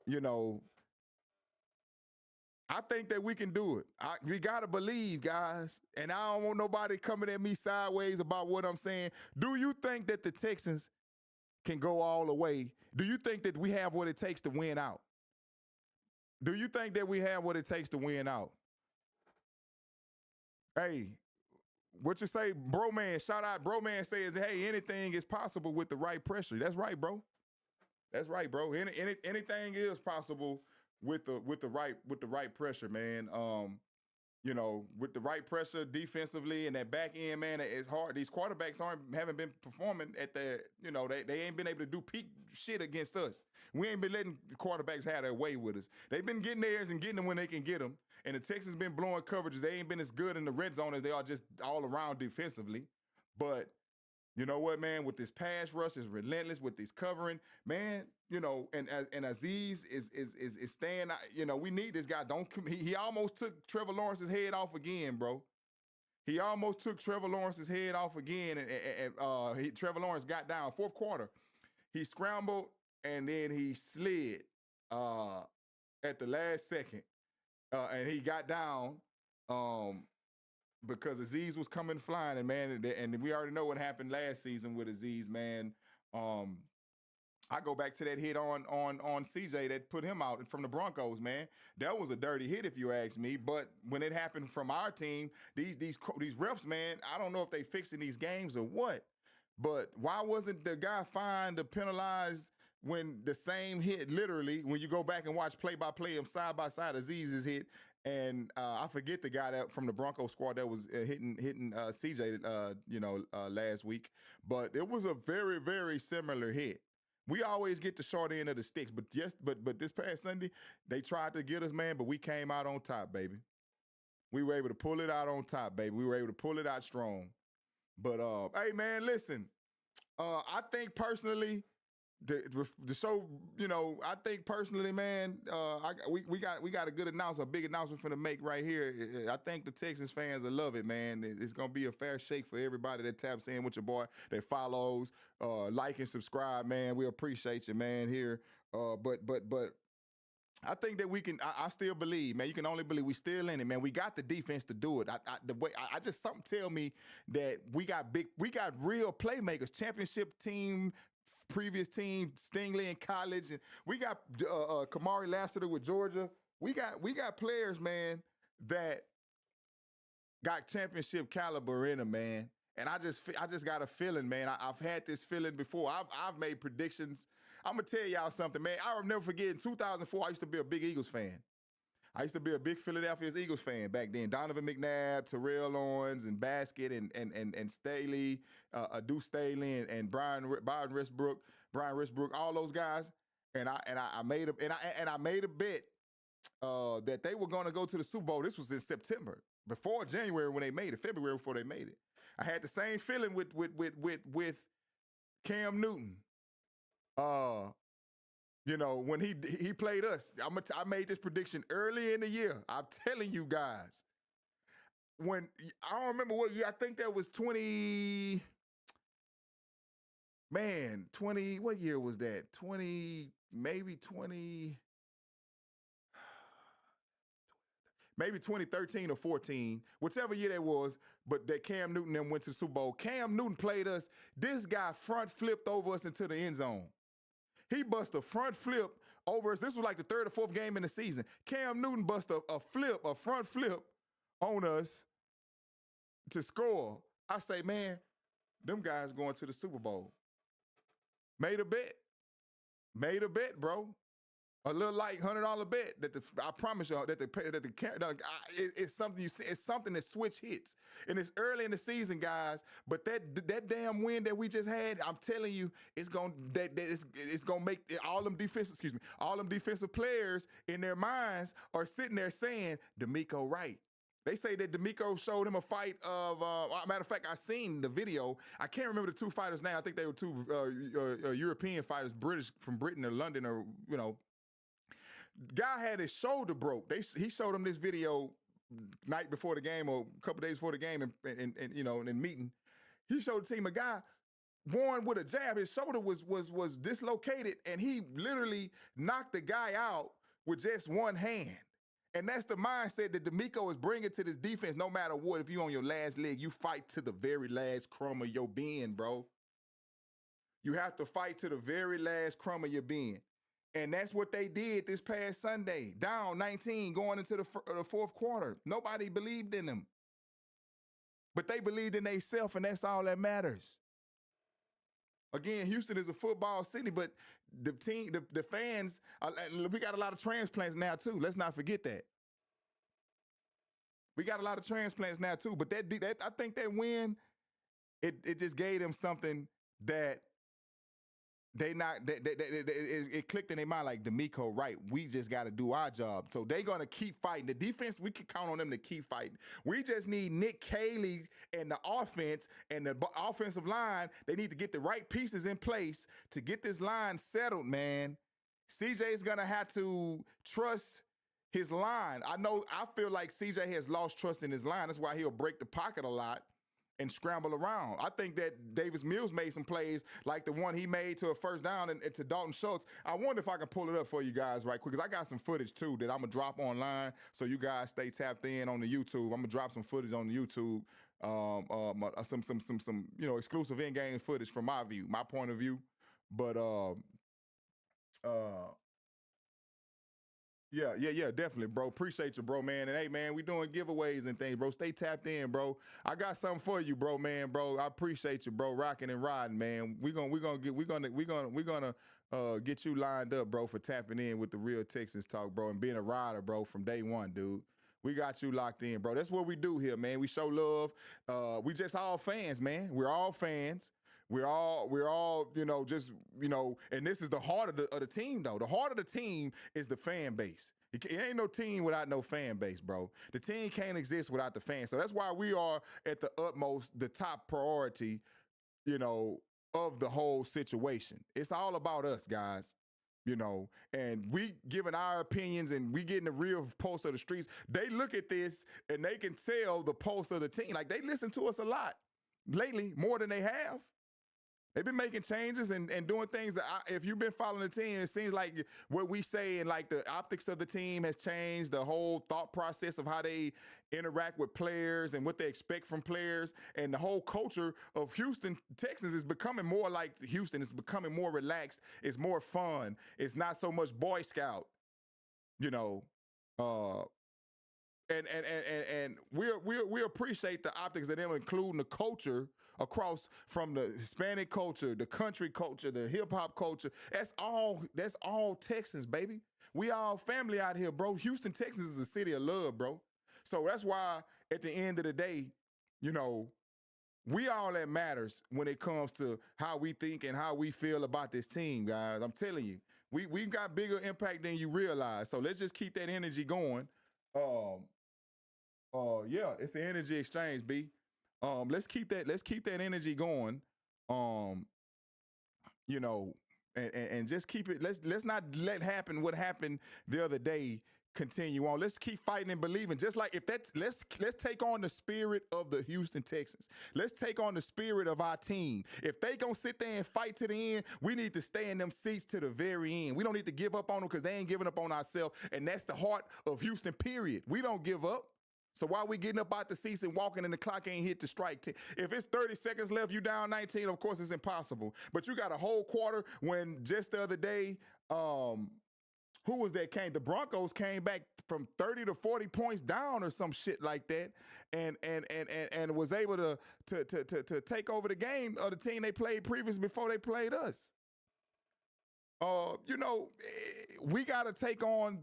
you know, I think that we can do it. We gotta believe, guys. And I don't want nobody coming at me sideways about what I'm saying. Do you think that the Texans can go all the way? Do you think that we have what it takes to win out? Do you think that we have what it takes to win out? Hey, what you say, bro man? Shout out, bro man says, hey, anything is possible with the right pressure. That's right, bro. That's right, bro. Anything is possible with the right pressure, man. You know, with the right pressure defensively and that back end, man, it's hard. These quarterbacks haven't been performing at their, you know, they ain't been able to do peak shit against us. We ain't been letting the quarterbacks have their way with us. They've been getting theirs and getting them when they can get them. And the Texans been blowing coverages. They ain't been as good in the red zone as they are just all around defensively. But you know what, man? With this pass rush, is relentless with this covering, man. You know, and Azeez is staying. You know, we need this guy. He almost took Trevor Lawrence's head off again, bro. He almost took Trevor Lawrence's head off again, and Trevor Lawrence got down fourth quarter. He scrambled and then he slid at the last second, and he got down. Because Azeez was coming flying, and man, and we already know what happened last season with Azeez, man. I go back to that hit on CJ that put him out from the Broncos, man. That was a dirty hit, if you ask me. But when it happened from our team, these refs, man, I don't know if they fixing these games or what. But why wasn't the guy fined or penalized when the same hit, literally, when you go back and watch play-by-play of side-by-side Azeez's hit? And I forget the guy that from the Broncos squad that was hitting CJ, last week. But it was a very, very similar hit. We always get the short end of the sticks, but this past Sunday they tried to get us, man. But we came out on top, baby. We were able to pull it out on top, baby. We were able to pull it out strong. But hey, man, listen. I think personally, the show, you know, I think personally, man, we got a good announcement, a big announcement for to make right here. I think the Texans fans will love it, man. It's gonna be a fair shake for everybody that taps in with your boy, that follows, like and subscribe, man. We appreciate you, man. Here, but I think that we can. I still believe, man. You can only believe. We still in it, man. We got the defense to do it. I just something tell me that we got real playmakers. Championship team, previous team, Stingley in college, and we got Kamari Lassiter with Georgia. We got players, man, that got championship caliber in them, man. And I just got a feeling, man. I've had this feeling before. I've made predictions. I'm gonna tell y'all something, man. I'll never forget in 2004, I used to be a big Eagles fan. I used to be a big Philadelphia Eagles fan back then. Donovan McNabb, Terrell Owens, and Baskett, and Staley, Deuce Staley, and Brian Risbrook, all those guys. And I made a bet that they were gonna go to the Super Bowl. This was in September, before January when they made it, February before they made it. I had the same feeling with Cam Newton. You know, when he played us, I made this prediction early in the year. I'm telling you guys. When I don't remember what year, I think that was 20. Man, 20. What year was that? 20, maybe 20. Maybe 2013 or 14, whichever year that was, but that Cam Newton then went to the Super Bowl. Cam Newton played us. This guy front flipped over us into the end zone. He bust a front flip over us. This was like the third or fourth game in the season. Cam Newton bust a front flip on us to score. I say, man, them guys going to the Super Bowl. Made a bet, bro. A little like $100 bet that I promise y'all that it's something you see. It's something that switch hits, and it's early in the season, guys. But that damn win that we just had, I'm telling you, it's gonna make all them defensive players in their minds are sitting there saying, DeMeco Wright. They say that DeMeco showed him a fight of. Matter of fact, I seen the video. I can't remember the two fighters now. I think they were two European fighters, British from Britain or London, or you know. Guy had his shoulder broke. He showed him this video night before the game or a couple days before the game, and you know, in meeting. He showed the team a guy born with a jab. His shoulder was dislocated, and he literally knocked the guy out with just one hand. And that's the mindset that DeMeco is bringing to this defense. No matter what, if you on your last leg, you fight to the very last crumb of your being, bro. You have to fight to the very last crumb of your being. And that's what they did this past Sunday. Down 19 going into the fourth quarter. Nobody believed in them. But they believed in themselves, and that's all that matters. Again, Houston is a football city, but the fans, we got a lot of transplants now too. Let's not forget that. We got a lot of transplants now too. But that I think that win, it just gave them something that it clicked in their mind like DeMeco Wright. We just got to do our job. So they're going to keep fighting. The defense, we can count on them to keep fighting. We just need Nick Caley and the offense and the offensive line. They need to get the right pieces in place to get this line settled, man. CJ is going to have to trust his line. I feel like CJ has lost trust in his line. That's why he'll break the pocket a lot and scramble around. I think that Davis Mills made some plays like the one he made to a first down and to Dalton Schultz. I wonder if I can pull it up for you guys right quick, because I got some footage too that I'm gonna drop online, so you guys stay tapped in on the YouTube. I'm gonna drop some footage on the YouTube, some exclusive in-game footage from my view, my point of view. But Yeah, definitely, bro. Appreciate you, bro, man. And hey, man, we doing giveaways and things, bro. Stay tapped in, bro. I got something for you, bro, man, bro. I appreciate you, bro. Rocking and riding, man. We're gonna get you lined up, bro, for tapping in with the RYL Texans Talk, bro, and being a rider, bro, from day one, dude. We got you locked in, bro. That's what we do here, man. We show love. We just all fans, man. We're all fans. We're all, and this is the heart of the team, though. The heart of the team is the fan base. It ain't no team without no fan base, bro. The team can't exist without the fans. So that's why we are at the utmost, the top priority, of the whole situation. It's all about us, guys. And we giving our opinions and we getting the real pulse of the streets. They look at this and they can tell the pulse of the team. Like, they listen to us a lot lately, more than they have. They've been making changes and doing things that if you've been following the team, it seems like what we say and like the optics of the team has changed, the whole thought process of how they interact with players and what they expect from players, and the whole culture of Houston Texans is becoming more like Houston. It's becoming more relaxed. It's more fun. It's not so much Boy Scout, you know. And we appreciate the optics of them including the culture across from the Hispanic culture, the country culture, the hip hop culture. That's all Texans, baby. We all family out here, bro. Houston, Texas is a city of love, bro. So that's why at the end of the day, you know, we all that matters when it comes to how we think and how we feel about this team, guys. I'm telling you, we've got bigger impact than you realize. So let's just keep that energy going. Yeah, it's the energy exchange, B. Let's keep that energy going. You know, and just keep it. Let's not let happen what happened the other day continue on. Let's keep fighting and believing. Just like if that's let's take on the spirit of the Houston Texans. Let's take on the spirit of our team. If they gonna sit there and fight to the end, we need to stay in them seats to the very end. We don't need to give up on them because they ain't giving up on ourselves. And that's the heart of Houston, period. We don't give up. So why we getting up out the seats and walking and the clock ain't hit the strike 10? If it's 30 seconds left, you down 19, of course it's impossible. But you got a whole quarter when just the other day, who was that came? The Broncos came back from 30 to 40 points down or some shit like that, and was able to take over the game of the team they played previous before they played us. You know, we got to take on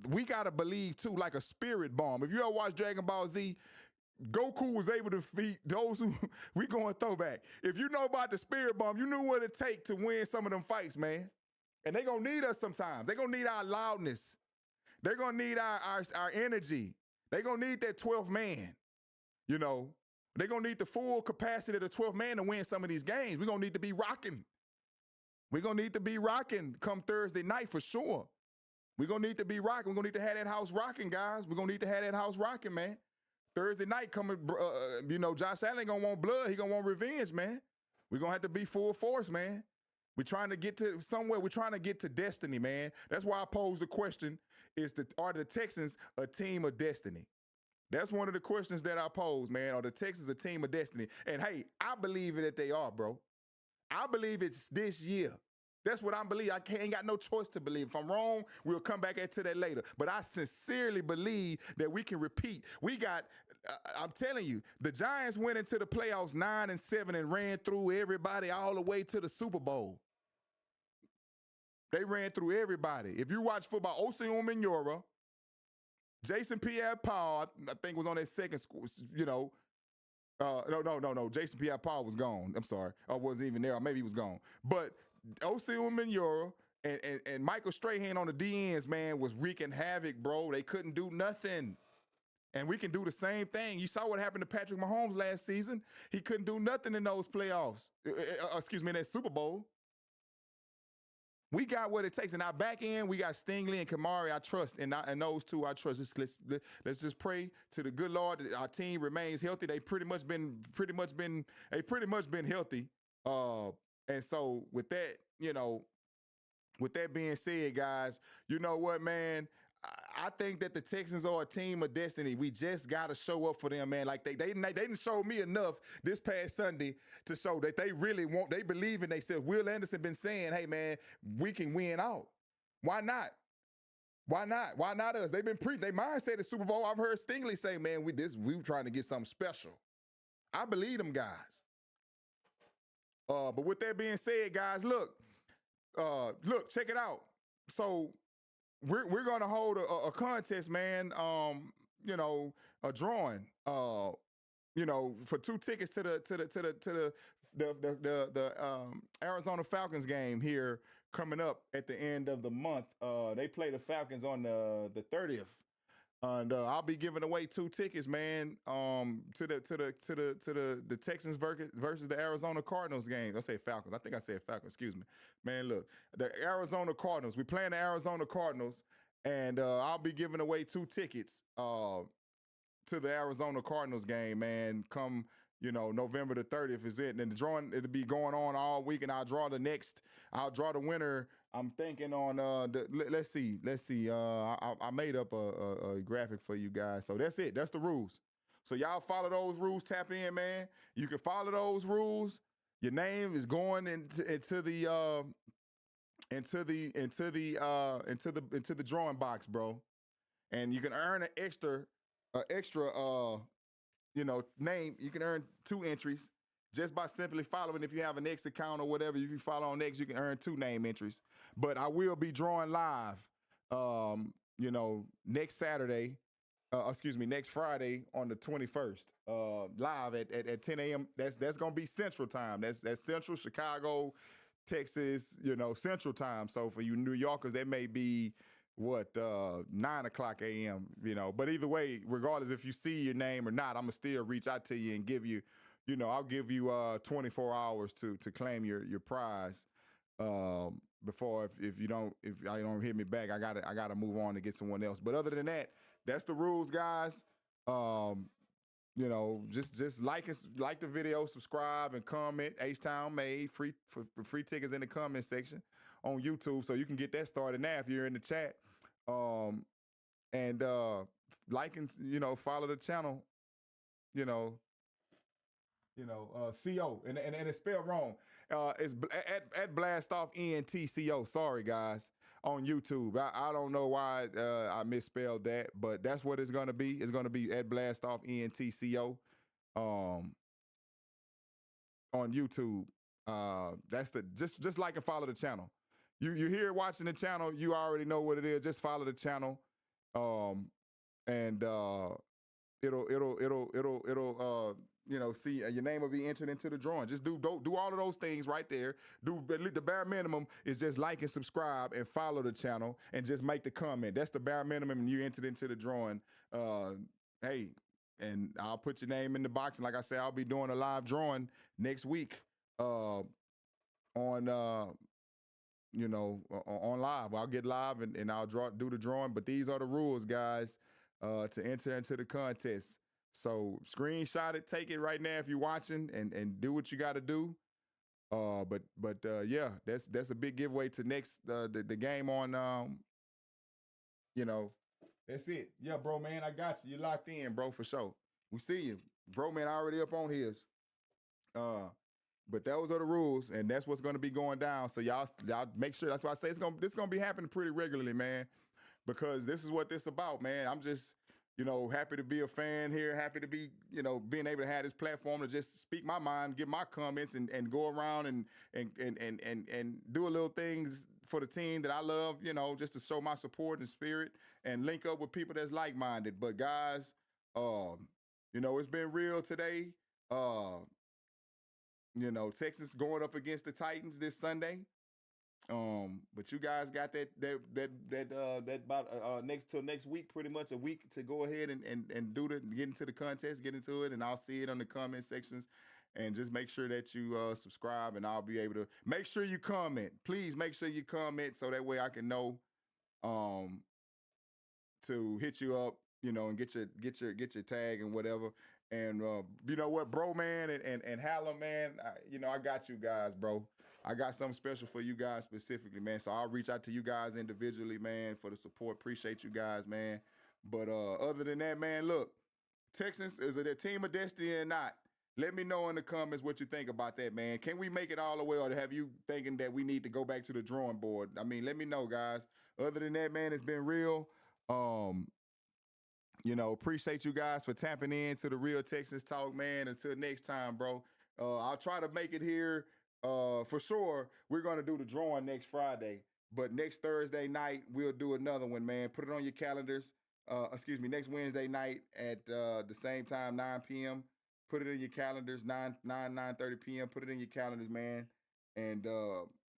we got to believe too, like a spirit bomb. If you ever watch Dragon Ball Z, Goku was able to defeat those who we going throwback. If you know about the spirit bomb, you knew what it take to win some of them fights, man. And they gonna need us sometimes. They gonna need our loudness. They're gonna need our energy. They gonna need that 12th man. You know, they gonna need the full capacity of the 12th man to win some of these games. We're gonna need to be rocking. We're going to need to be rocking come Thursday night for sure. We're going to need to be rocking. We're going to need to have that house rocking, guys. We're going to need to have that house rocking, man. Thursday night coming, you know, Josh Allen going to want blood. He going to want revenge, man. We're going to have to be full force, man. We're trying to get to somewhere. We're trying to get to destiny, man. That's why I posed the question, are the Texans a team of destiny? That's one of the questions that I pose, man. Are the Texans a team of destiny? And, hey, I believe that they are, bro. I believe it's this year. That's what I believe. Ain't got no choice to believe. If I'm wrong, we'll come back to that later. But I sincerely believe that we can repeat. We got, I'm telling you, the Giants went into the playoffs 9-7 and ran through everybody all the way to the Super Bowl. They ran through everybody. If you watch football, Osi Umenyiora, Jason Pierre-Paul, I think was on that second, you know, no. Jason Pierre-Paul was gone. I'm sorry. I wasn't even there. Or maybe he was gone. But Osi Umenyiora and Michael Strahan on the DNs, man, was wreaking havoc, bro. They couldn't do nothing. And we can do the same thing. You saw what happened to Patrick Mahomes last season. He couldn't do nothing in those playoffs. In that Super Bowl. We got what it takes. In our back end, we got Stingley and Kamari, I trust. And those two, I trust. Let's just pray to the good Lord that our team remains healthy. They pretty much been healthy. And so with that, you know, with that being said, guys, you know what, man? I think that the Texans are a team of destiny. We just got to show up for them, man. Like they didn't show me enough this past Sunday to show that they really they believe in themselves. Will Anderson been saying, hey, man, we can win out. Why not? Why not? Why not us? They've been they mindset the Super Bowl. I've heard Stingley say, man, we trying to get something special. I believe them guys. But with that being said, guys, look, check it out. So we're gonna hold a contest, man. You know, a drawing. You know, for 2 tickets to the Arizona Falcons game here coming up at the end of the month. They play the Falcons on the 30th. And I'll be giving away 2 tickets, man, to the Texans versus the Arizona Cardinals game. I say Falcons. I think I said Falcons. Excuse me, man. Look, the Arizona Cardinals. We playing the Arizona Cardinals, and I'll be giving away 2 tickets to the Arizona Cardinals game, man. Come, November the 30th is it. And the drawing, it'll be going on all week, and I'll draw the winner. I'm thinking on let's see. I made up a graphic for you guys. So that's it. That's the rules. So y'all follow those rules, tap in, man. You can follow those rules. Your name is going into the drawing box, bro. And you can earn an extra name. You can earn 2 entries just by simply following. If you have an X account or whatever, if you follow on X, you can earn 2 name entries. But I will be drawing live, next Saturday, next Friday on the 21st, live at 10 a.m. That's gonna be Central Time. That's Central, Chicago, Texas, Central Time. So for you New Yorkers, that may be 9 o'clock a.m. But either way, regardless if you see your name or not, I'm gonna still reach out to you and give you, I'll give you 24 hours to claim your prize. Before if I don't hit me back, I gotta move on to get someone else. But other than that, that's the rules, guys. Just like the video, subscribe and comment. H-Town made free tickets in the comment section on YouTube, so you can get that started now if you're in the chat. Like and follow the channel. CO and it's spelled wrong. It's at Blastoff ENTCO. Sorry guys, on YouTube. I don't know why I misspelled that, but that's what it's gonna be. It's gonna be at Blastoff ENTCO on YouTube. That's just like and follow the channel. You here watching the channel, you already know what it is. Just follow the channel, it'll see your name will be entered into the drawing. Just do all of those things right there. The bare minimum is just like and subscribe and follow the channel and just make the comment. That's the bare minimum, and you entered into the drawing. Hey, and I'll put your name in the box. And like I said, I'll be doing a live drawing next week on live. I'll get live and I'll do the drawing. But these are the rules, guys, to enter into the contest. So screenshot it, take it right now if you're watching, and do what you got to do. Yeah, that's a big giveaway to next the game on. That's it. Yeah, bro, man, I got you. You locked in, bro, for sure. We see you, bro, man. Already up on his. But those are the rules, and that's what's going to be going down. So y'all make sure. That's why I say this is gonna be happening pretty regularly, man, because this is what this about, man. I'm just happy to be a fan here, happy to be, being able to have this platform to just speak my mind, give my comments, and go around and do a little things for the team that I love, just to show my support and spirit and link up with people that's like-minded. But guys, it's been real today. Texans going up against the Titans this Sunday. But you guys got that about next week, pretty much a week to go ahead and get into the contest, get into it, and I'll see it on the comment sections. And just make sure that you subscribe, and I'll be able to make sure you comment. Please make sure you comment so that way I can know to hit you up, and get your tag and whatever. And you know what, bro, man, and Hallam, man, I got you guys, bro. I got something special for you guys specifically, man. So I'll reach out to you guys individually, man, for the support. Appreciate you guys, man. But other than that, man, look, Texans, is it a team of destiny or not? Let me know in the comments what you think about that, man. Can we make it all the way, or have you thinking that we need to go back to the drawing board? I mean, let me know, guys. Other than that, man, it's been real. Appreciate you guys for tapping in to the RYL Texans Talk, man. Until next time, bro. I'll try to make it here. For sure, we're going to do the drawing next Friday. But next Thursday night, we'll do another one, man. Put it on your calendars. Next Wednesday night at the same time, 9 p.m. Put it in your calendars, 9:30 p.m. Put it in your calendars, man. And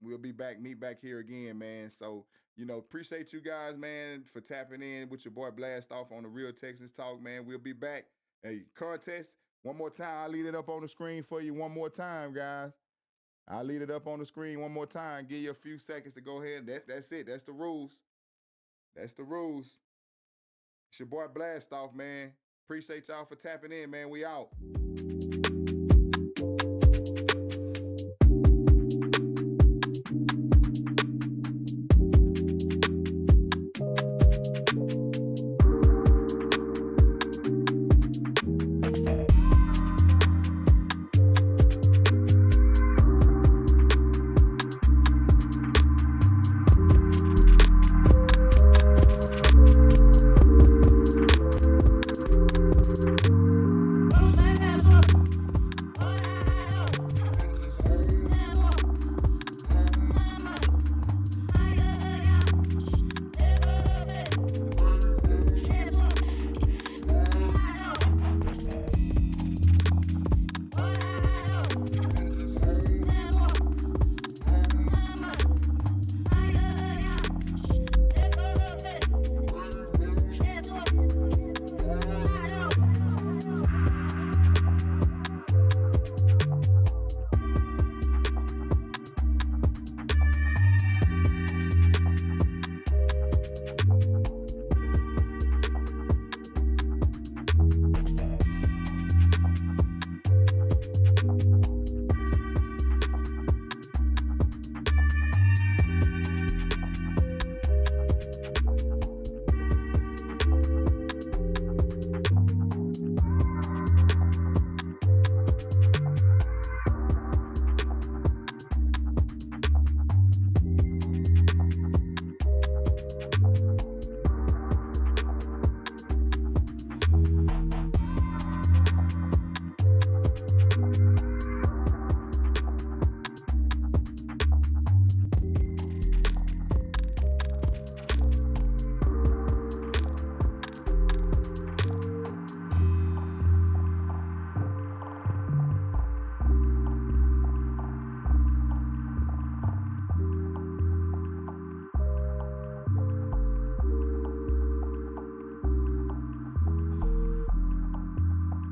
we'll be back, meet back here again, man. So, appreciate you guys, man, for tapping in with your boy Blastoff on the RYL Texans Talk, man. We'll be back. Hey, contest, one more time. I'll lead it up on the screen for you one more time, guys. I'll lead it up on the screen one more time. Give you a few seconds to go ahead. That's it. That's the rules. That's the rules. It's your boy Blastoff, man. Appreciate y'all for tapping in, man. We out.